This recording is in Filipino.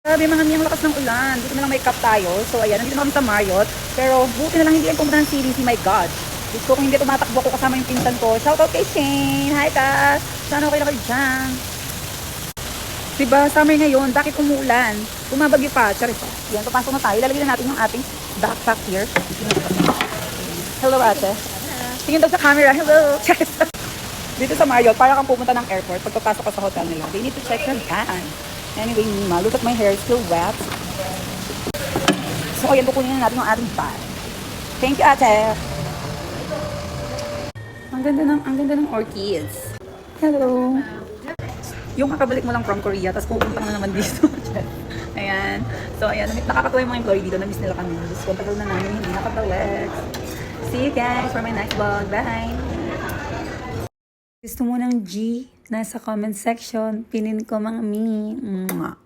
Grabe mga miyang lakas ng ulan. Dito na lang may cup tayo. So ayan, nandito na kami sa Marriott. Pero buti na lang hindi yan pumunta ng CDC. My God. Diyos ko kung hindi tumatakbo ko kasama yung pinsan ko. Shoutout kay Shane. Hi ka. Sana okay na kayo dyan. Diba, summer ngayon, bakit umuulan? Bumabagyo pa. Charis. Yan, papasok na tayo. Ilalagay na natin yung ating backpack here. Hello, ate. Tingin daw sa camera. Hello. Charis. Dito sa Marriott, para kang pumunta ng airport. Pagpapasok ka sa hotel nila, they need to check your bag. Anyway, Mima, look at my hair, still wet. So, ayan, kukunin na natin yung ating bag. Thank you, ate. Ang ganda ng orchids. Hello. Yung kakabalik mo lang from Korea, tapos pupunta ka na naman dito. Ayan. So, ayan, nakakatuwa yung mga employee dito. Na-miss nila kami. Just tagal na namin, hindi nakabalik. See you guys for my next vlog. Bye! Gusto mo ng G? Nasa comment section. Pinin ko mga mi. Mwah.